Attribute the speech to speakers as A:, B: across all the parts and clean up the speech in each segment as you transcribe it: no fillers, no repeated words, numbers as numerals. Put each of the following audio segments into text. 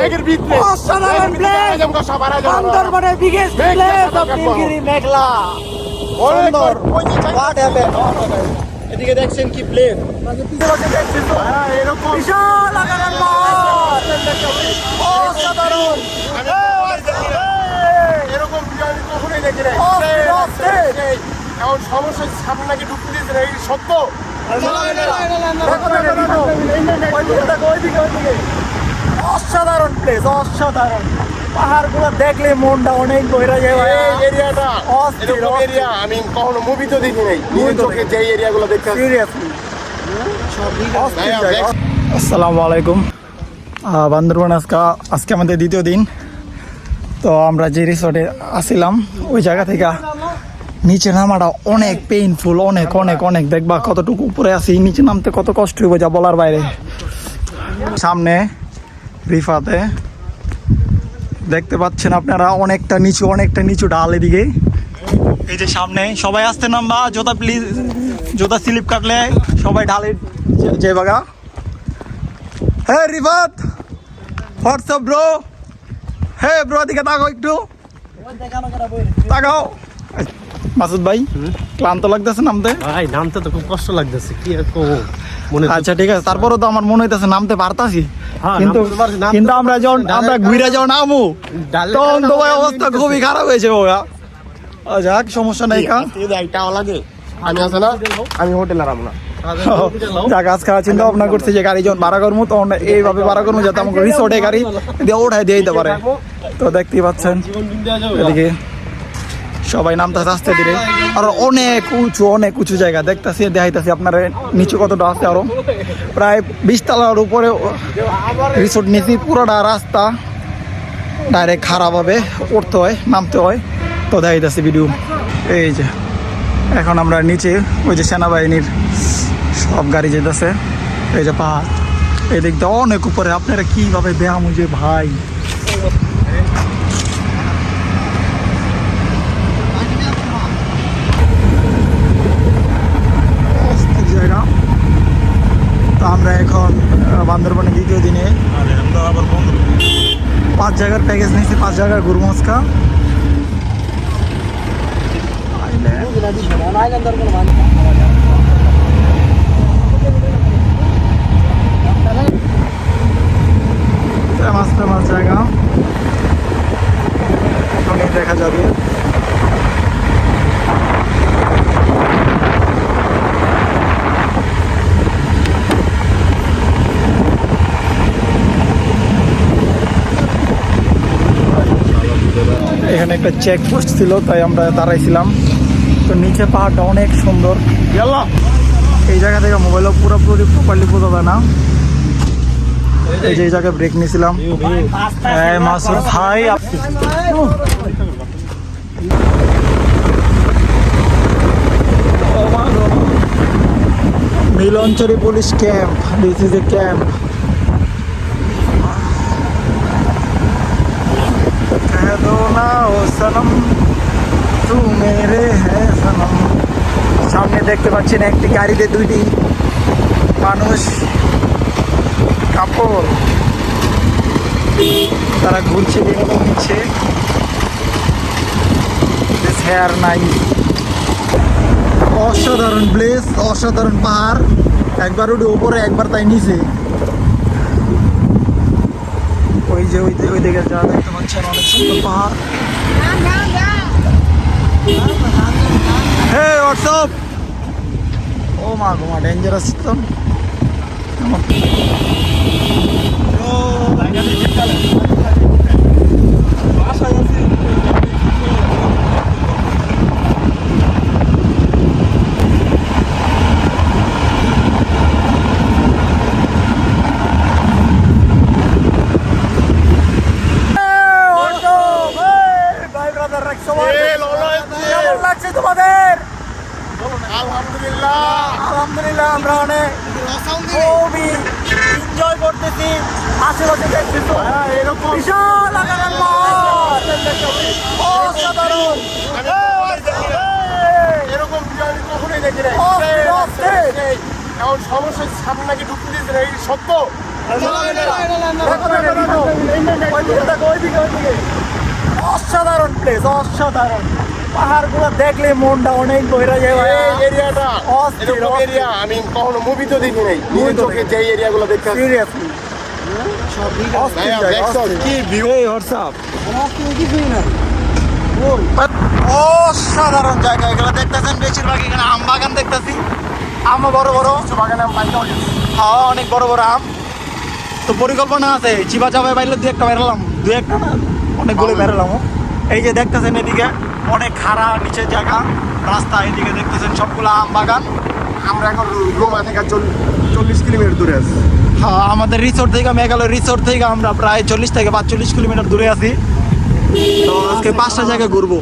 A: অসাধারণ প্লেস, বান্দরবানের biggest place of Nilgiri মেঘলা। সুন্দর, হোয়াট হ্যাপেন? এদিকে দেখছেন কি প্লেস, বিশাল আকারের মাঠ, অসাধারণ।
B: এরকম আমি কখনোই দেখি নাই। এখন সমস্যা সামনে নাকি ঢুকতে দিয়েছে না, এই সত্য।
A: অসাধারণ প্লেস, অসাধারণ। পাহাড়গুলো দেখলে মনটা অনেক বইরা যায়।
B: এই এরিয়াটা এরকম এরিয়া আমি কখনো মুভিতে দেখি নাই, নিজের চোখে যে এরিয়াগুলো দেখতে
A: সিরিয়াসলি। আসসালামু আলাইকুম। বান্দরবান আজকে আমাদের দ্বিতীয় দিন। তো আমরা যে রিসোর্টে আসছিলাম ওই জায়গা থেকে নিচে নামাটা অনেক পেইনফুল, অনেক অনেক অনেক। দেখবা কতটুকু উপরে আছি, নিচে নামতে কত কষ্ট হইব যা বলার বাইরে। সামনে রিফাতে দেখতে পাচ্ছেন আপনারা অনেকটা নিচু ঢাল। এদিকে এই যে সামনে সবাই আসতে নামবা, জোতা প্লিজ, জোতা স্লিপ কাটলে সবাই ঢালে যে বাগা। হ্যাঁ রিফাত, হোয়াটসঅ্যাপ ব্রো? হ্যাঁ ব্রো, দিকে তাকাও, একটু তাকাও। মাসুদ ভাই, ক্লান্ত লাগতেছে নামতে?
C: ভাই নামতে তো খুব কষ্ট লাগতেছে, কি আর মনে।
A: আচ্ছা ঠিক আছে, তারপরে তো আমার মনে হইতেছে নামতে পারতাছি, কিন্তু আমরা যখন ঘুরে যাও নামু তখন তো ভাই অবস্থা খুবই খারাপ হয়েছে বাবা। যাক, সমস্যা নাই।
B: লাগে আমি আছে না, আমি হোটেলে রাম না।
A: যাক, আজ খাওয়া চিন্তা ভাবনা করছি যে গাড়ি যখন ভাড়া করবো তখন এইভাবে ভাড়া করবো যাতে আমাকে রিসোর্টে গাড়ি দিয়ে ওঠাই দিয়ে দিতে পারে। তো দেখতেই পাচ্ছেন এদিকে সবাই নামতেছে আস্তে ধীরে, আর অনেক উঁচু জায়গা দেখতেছি, দেখাইতেছি আপনারা নিচু কতটা আছে। আরো প্রায় 20 তলার উপরে রিসোর্ট নিচে, পুরোটা রাস্তা ডাইরেক্ট খারাপভাবে উঠতে হয়, নামতে হয়। তো দেখাইতেছি ভিডিও। এই যে এখন আমরা নিচে, ওই যে সেনাবাহিনীর সব গাড়ি যেতেছে। এই যে পাহাড়, এই দিক দিয়ে অনেক উপরে। আপনারা কিভাবে দেখামু যে ভাই, জায়গা। তো আমরা এখন বান্দরবানের দ্বিতীয় দিনে 5 জায়গার প্যাকেজ নিয়েছি, 5 জায়গার ঘুরবো আজকা। ফেমাস জায়গা এখনই দেখা যাবে। এখানে একটা চেকপোস্ট ছিল, তাই আমরা দাঁড়াইছিলাম। তো নিচে পাহাড়টা অনেক সুন্দর। এই জায়গা থেকে মোবাইলও পুরোপুরি প্রপারলি বোঝা যায় না। এই যে এই জায়গায় ব্রেক নিয়েছিলাম। মাসুদ ভাই, Milanchari police camp, this is a camp. সামনে দেখতে পাচ্ছেন একটি গাড়িতে 2টি মানুষ, কাপড়, তারা ঘুরছে, বিনোদন নিচ্ছে। হেয়ার নাই, অসাধারণ প্লেস, অসাধারণ পাহাড়। একবার উঠে উপরে, একবার তাই নিচে। ওই যে ওই দিকে যা দেখতে পাচ্ছেন অনেক সুন্দর পাহাড়। হে হোয়াটসঅ্যাপ, ও মা গো মা, ডেঞ্জারাস তো। তোমাদের? আলহামদুলিল্লাহ, আমরা অনেক খুবই এনজয় করতেছি। আশেপাশে দেখছি তো বিশাল আকারের মাঠ, অসাধারণ।
B: এরকম আমি কখনোই দেখি নাই। এখন সমস্যা সামনে নাকি ঢুকতে দিয়েছে না, এই সত্য।
A: অসাধারণ প্লেস, অসাধারণ। পাহাড়গুলো দেখলে মনটা অনেক বইরা যায় ভাই।
B: এই এরিয়াটা এরকম এরিয়া আমি কখনো মুভিতে দেখি নাই, নিজের চোখে যে এরিয়াগুলো দেখতে আসছি।
A: সিরিয়াসলি
B: ভাইয়া, দেখছো কি ভিউ?
A: এই হোয়াটসঅ্যাপ অসাধারণ জায়গা এগুলো দেখতেছেন। বেশিরভাগ এখানে আম বাগান দেখতেছি, আমও বড় বড়,
B: বাগানে আমি পাইতে পারি।
A: হ্যাঁ অনেক বড় বড় আম। তো পরিকল্পনা আছে চিবা চাবাই বাইলে দু একটা বেরোলাম, দু একটা না অনেকগুলো বেরোলাম। এই যে দেখতেছেন এদিকে অনেক খাড়া নিচের জায়গা, রাস্তা, এদিকে দেখতেছেন সবগুলো আম বাগান।
B: আমরা এখন রোমা থেকে 40 কিলোমিটার দূরে আছি।
A: হ্যাঁ আমাদের রিসোর্ট থেকে, মেঘালয় রিসোর্ট থেকে আমরা প্রায় 40 থেকে 45 কিলোমিটার দূরে আছি। তো আজকে 5টা জায়গায় ঘুরবো।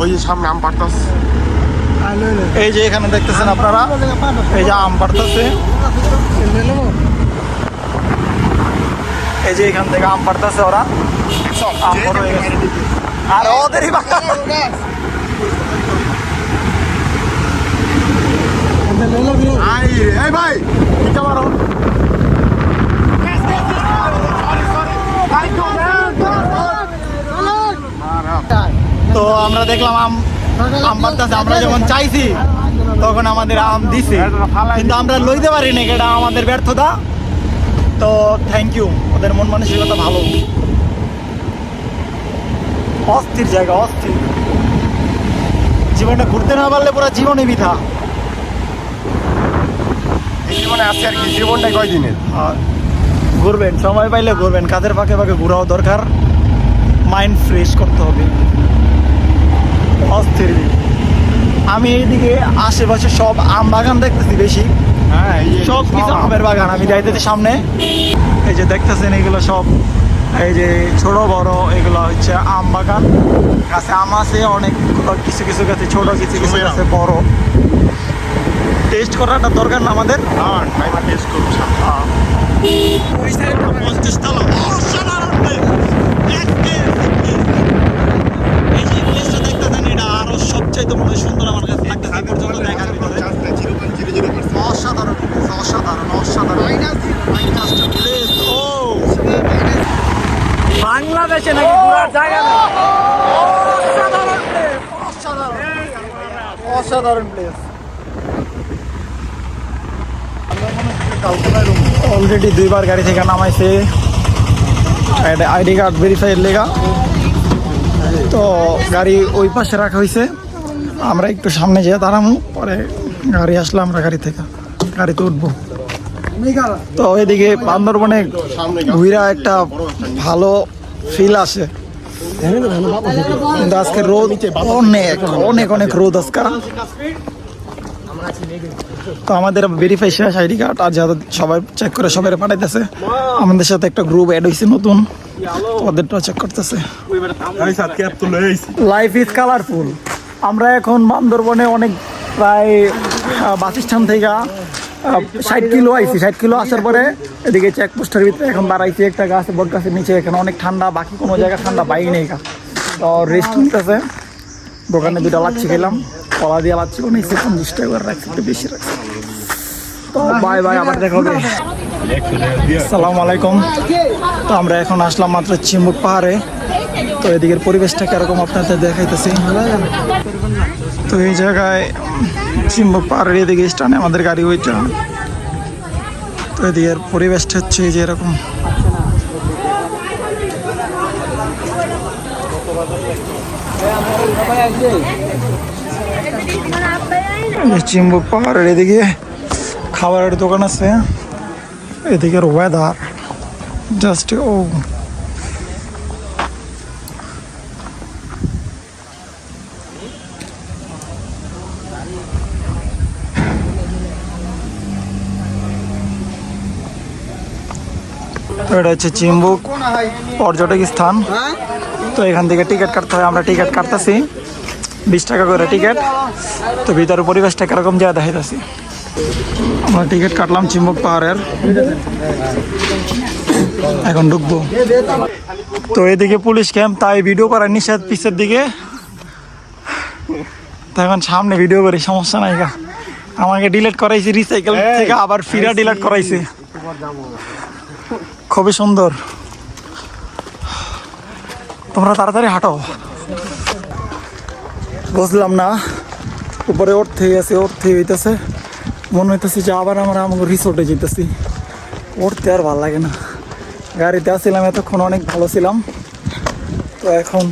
B: ওই যে সামনে আম পাড়তাস।
A: এই যে এখানে দেখতেছেন আপনারা, এই যে আম পাড়তেছে, এই যে এখান থেকে আম পাড়তেছে ওরা, আম বড় হয়ে গেছে। আর ওদেরই বাগান।
B: এই ভাই এটা মারো।
A: তো আমরা দেখলাম আম পাড়তেছে, আমরা যখন চাইছি তখন আমাদের আম দিছে, কিন্তু আমরা লইতে পারি না, এটা আমাদের ব্যর্থতা। তো থ্যাংক ইউ, ওদের মন মানসিকতা ভালো। অস্থির জায়গা, অস্থির। জীবনে ঘুরতে না পারলে পুরো জীবনে বৃথা।
B: এই জীবনে আছে আর কি, জীবনটা কয়দিনের।
A: আর ঘুরবেন, সময় পাইলে ঘুরবেন, কাজের ফাঁকে ফাঁকে ঘোরাও দরকার, মাইন্ড ফ্রেশ করতে হবে। অস্থির। আমি এইদিকে আশেপাশে সব আম বাগান দেখতেছি বেশি,
B: হ্যাঁ
A: সব কিছু আমের বাগান। আমি যাইতেছি সামনে, এই যে দেখতেছেন এগুলো সব, এই যে ছোট বড় এগুলো হচ্ছে আম বাগান। গাছে আম আছে অনেক, কিছু কিছু গাছে ছোট, কিছু কিছু গাছে বড়। টেস্ট করাটা দরকার না আমাদের।
B: হ্যাঁ টাইম টেস্ট করব।
A: এই যে প্লেসটা দেখতেছেন, এটা আরো সবচাইতে মনে হয় সুন্দর আমার কাছে লাগতেছে এই পর্যন্ত দেখার ভিতরে। অসাধারণ, অসাধারণ, অসাধারণ প্লেস। ও বাংলাদেশে নাকি ঘোরার জায়গা না। অসাধারণ প্লেস, অসাধারণ, অসাধারণ প্লেস। অলরেডি 2বার গাড়ি থেকে নামাইছে, আইডি কার্ড ভেরিফাইয়ের লেগা। তো গাড়ি ওই পাশে রাখা হয়েছে, আমরা একটু সামনে যেয়ে দাঁড়াবো, পরে গাড়ি আসলে আমরা গাড়িতে উঠবো। তো এদিকে বান্দরবনে ঘুরা একটা ভালো ফিল আসে, কিন্তু আজকে রোদ অনেক অনেক অনেক রোদ আজকে। তো আমাদের ভেরিফাই শেষ আইডি কার্ড, আর যারা সবাই চেক করে সবাই পাঠাইতেছে। আমাদের সাথে একটা গ্রুপ অ্যাড হয়েছে নতুন, ওদেরটাও চেক করতেছে। Life is colourful. আমরা এখন বান্দরবনে অনেক প্রায় বাস স্ট্যান্ড থেকে 60 কিলো আইছি। 60 কিলো আসার পরে এদিকে চেকপোস্টের ভিতরে এখন দাঁড়াইছি একটা গাছ, বট গাছের নিচে। এখানে অনেক ঠান্ডা, বাকি কোনো জায়গায় ঠান্ডা পাই নেই। তো রেস্ট নিতেছে, দোকানে 2টা লাচ্ছি খেলাম, কলা দিয়ে লাচ্ছি বানাইছে, 50 টাকা করে রাখছি, একটু বেশি রাখছি। তো বাই বাই, আবার দেখা হবে। আসসালামু আলাইকুম। তো আমরা এখন আসলাম মাত্র চিম্বুক পাহাড়ে। তো এদিকের পরিবেশটা কিরকম আপনাদের দেখাইতেছি। তো এই জায়গায় চিম্বুক পাহাড়ের এদিকে স্টানে আমাদের গাড়ি ওইটা। তো এদিকের পরিবেশটা হচ্ছে এই যে এরকম। চিম্বুক পাহাড়ের এদিকে খাবারের দোকান আছে, এদিকের ওয়েদার জাস্ট ও। এটা হচ্ছে চিম্বুক পর্যটক স্থান। তো এখান থেকে টিকিট কাটতে হয়, আমরা টিকিট কাটতেছি 20 টাকা করে টিকিট। তো ভিতরে পরিবেশটা কিরকম যা দেখাইতেছি। আমরা টিকিট কাটলাম চিম্বুক পাহাড়ের, এখন ঢুকবো। তো এদিকে পুলিশ ক্যাম্প, তাই ভিডিও করার নিষেধ পিছের দিকে। তো এখন সামনে ভিডিও করি, সমস্যা নাই। আমাকে ডিলিট করাইছে রিসাইকেল থেকে আবার ফিরা ডিলিট করাইছে খুবই সুন্দর তোমরা তাড়াতাড়ি হাঁটো বুঝলাম না উপরে উঠতে হইতেছে মনে হইতেছে যে আবার আমরা আমাকে রিসোর্টে যেতেছি উঠতে আর ভালো লাগে না গাড়িতে আসছিলাম এতক্ষণ অনেক ভালো ছিলাম তো এখন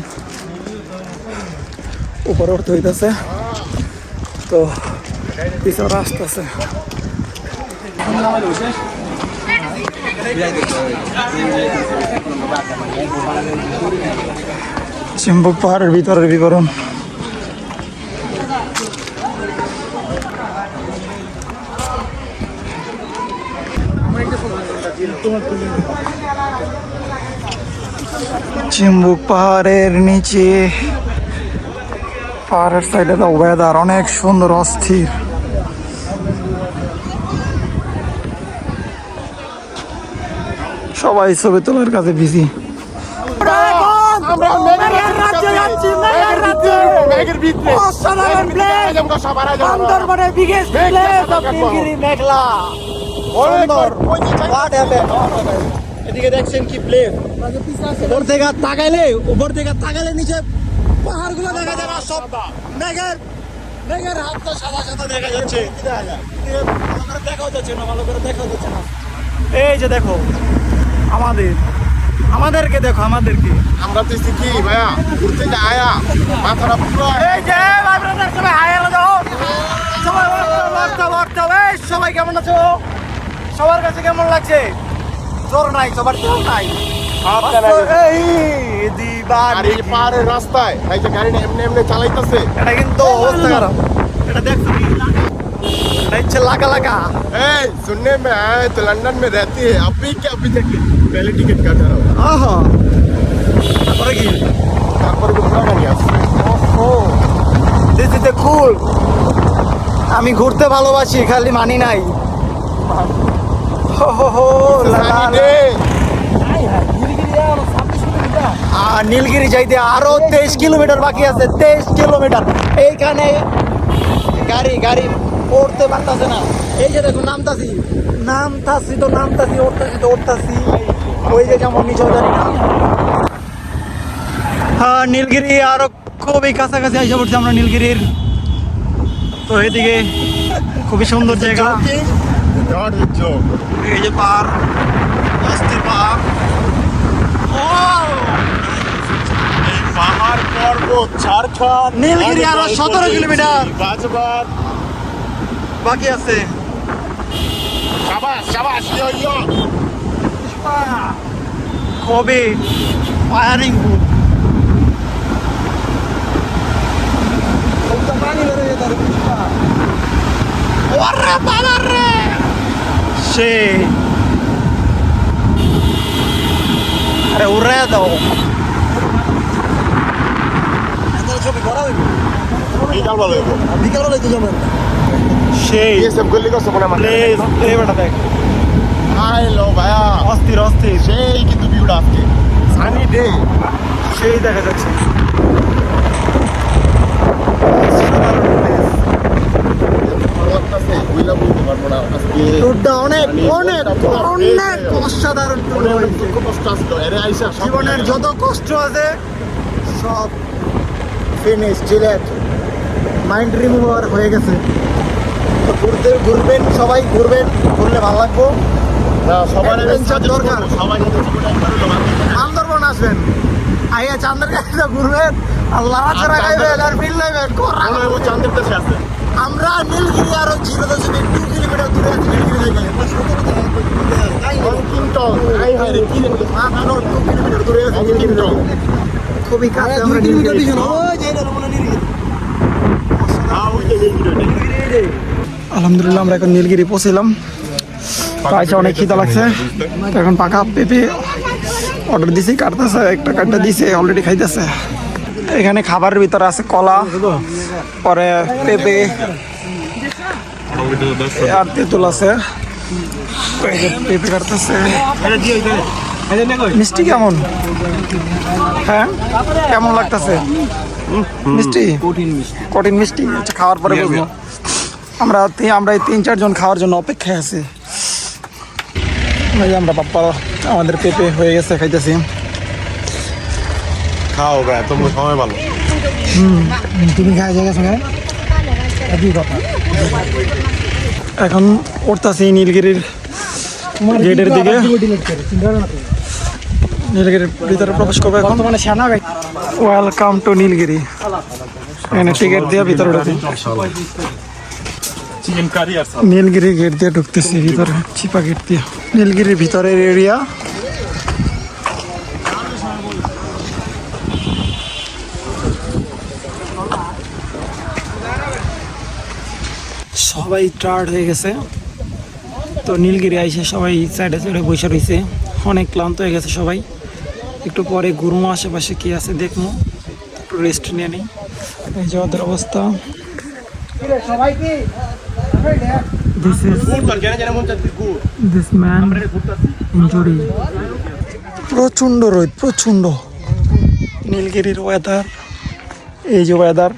A: উপরে উঠতে হইতেছে তো পিছনে আসতেছে চিম্বুক পাহাড়ের ভিতরের বিবরণ চিম্বুক পাহাড়ের নিচে পাহাড়ের সাইডে তো ওয়েদার অনেক সুন্দর অস্থির সবাই ছবি তোলার কাছে বিজি
B: আমরা মেঘের রাজ্যে যাচ্ছি মেঘের ভিতরে অসাধারণ প্লেস বান্দরবানের বিগেস্ট প্লেস অফ নীলগিরি মেঘলা সুন্দর হোয়াট হ্যাপেন এদিকে দেখছেন কি প্লেস উপর থেকে তাকাইলে নিচে পাহাড়গুলো দেখা যায় না সব মেঘের হাতটা সাদা সাদা দেখা যাচ্ছে ভালো করে দেখা যাচ্ছে না
A: এই যে দেখো আমাদেরকে দেখো আমাদেরকে
B: আমরা তো কি ভাইয়া ঘুরতে আয়া মাথাটা পুরো
A: এই যে ভাই ব্রাদার সবাই হাই হ্যালো দাও সবাই এই সবাই কেমন আছো সবার কাছে কেমন লাগছে জোর নাই সবার জোর নাই এই দিবার
B: আর এই পাহাড়ের রাস্তায় এই যে গাড়িটা এমনি চালাইতেছে
A: এটা কিন্তু অবস্থা খারাপ এটা দেখছো কি এটা হচ্ছে লাগা
B: ए सुनने में आया तो लंदन में रहती है अभी तक पहले टिकट काटा रहा
A: আহা তারপরে কি
B: তারপরে তো ভাড়া গাড়ি আসছে
A: ও দিস ইজ কুল আমি ঘুরতে ভালোবাসি খালি মানি নাই হো নীলগিরি যাইতে আরো 23 কিলোমিটার বাকি আছে 23 কিলোমিটার এইখানে গাড়ি উঠতে পারতাছে না এই যে দেখো নামতাছি উঠতাছি ওই যে যেমন নিচেও জানি না হ্যাঁ নীলগিরি আরো খুবই কাছাকাছি এসে পড়ছি আমরা নীলগিরির তো এদিকে খুবই সুন্দর জায়গা এই যে পাহাড় অস্থির পাহাড়
B: পাহাড় পর্বত ঝাড়খণ্ড
A: নীলগিরি আরো 17 কিলোমিটার
B: বাজবার
A: বাকি আছে
B: শাবাশ ইয়ো
A: খুবই ফায়ারিং সে আরে উড়ে দাও
B: বিকালবেলা তো যাবেন
A: সেই
B: ये सब गली का सपना মানে
A: প্লিজ এই বেটা দেখ
B: হাই লো ভাইয়া
A: অস্থির
B: সেই কিন্তু ভিউটা আজকে সানি ডে
A: সেই দেখা যাচ্ছে অনেক অসাধারণ জীবনের যত কষ্ট আছে সব ফিনিশ ডিলেট মাইন্ড রিমুভার হয়ে গেছে তো ঘুরবেন সবাই ঘুরলে ভালো লাগবো
B: সবার
A: দরকার
B: সবাই
A: বান্দরবন আসবেন আইয়া চান্দের কাছে ঘুরবেন আল্লাহ ছাড়া গাইবেন আর ফিল নেবেন
B: চান্দের কাছে আছে
A: আমরা নীলগিরি আরো 0.2 কিলোমিটার দূরে আছি নীলগিরি থেকে মাত্র 2 কিলোমিটার দূরে আছি নীলগিরি থেকে। খুবই কাছে আমরা নীলগিরি আলহামদুলিল্লাহ আমরা এখন নীলগিরি পৌঁছলাম পাইছে অনেক খিদা লাগছে তো এখন পাকা পেঁপে অর্ডার দিছি কাটতেছে একটা কাটটা দিছে অলরেডি খাইতেছে এখানে খাবারের ভিতরে আছে কলা পরে পেঁপে আর তেঁতুল আছে পেঁপে কাটতেছে মিষ্টি কেমন হ্যাঁ কেমন লাগতেছে মিষ্টি কঠিন মিষ্টি আচ্ছা খাওয়ার পরে বলবো আমরা এই 3-4 জন খাওয়ার জন্য অপেক্ষায় আছি। ভাই আমরা বাপ্পা আমাদের পেঁপে হয়ে গেছে, খাইতেছি।
C: খাও ভাই, তোমরা সময় ভালো।
B: তুমি খাই জায়গা সঙ্গে একই কথা।
A: এখন উঠতেছি নীলগিরির গেটের দিকে। নীলগিরির ভিতরে প্রবেশ করবে এখন।
B: বর্তমানে সেনা
A: ওয়েলকাম টু নীলগিরি। এখানে টিকিট দিয়ে ভিতরে ঢুকি।
C: চিকেন কারি আর
A: নীলগিরি গেট দিয়ে ঢুকতেছি ভিতরে, চিপা গেট দিয়ে। নীলগিরির ভিতরের এরিয়া। সবাই টায়ার্ড হয়ে গেছে, তো নীলগিরি আইসে সবাই সাইডে সাইডে বসে রয়েছে। অনেক ক্লান্ত হয়ে গেছে সবাই। একটু পরে ঘুরবো, আশেপাশে কি আছে দেখবো, একটু রেস্ট নিয়ে নিই। এই যে ওদের অবস্থা।
B: সবাই কি
A: This man injury. প্রচন্ড রোদ, প্রচন্ড। নীলগিরির ওয়েদার, এই যে ওয়েদার।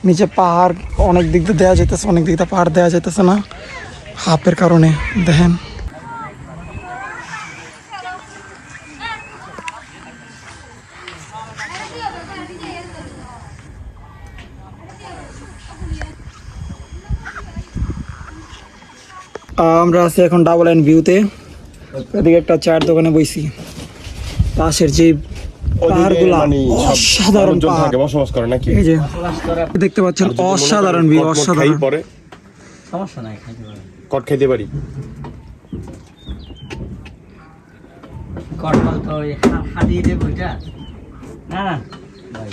A: নিচে পাহাড় অনেক দিক দিয়ে দেওয়া যেতেছে, অনেক দিক দিয়ে পাহাড় দেওয়া যেতেছে না হাফের কারণে। দেখেন আমরা আছি এখন ডাবল এন্ড ভিউতে। এদিকে একটা চায়ের দোকানে বইছি। পাশের যে পাহাড়গুলা অসাধারণ পাহাড়,
C: বসবাস করে নাকি?
A: এই যে দেখতে পাচ্ছেন অসাধারণ ভিউ, অসাধারণ।
C: পরে
B: সমস্যা নাই, খাইতে পারে।
C: কট খাইতে পারি।
B: কটমল তো হাতিয়ে দেবো এটা। না না ভাই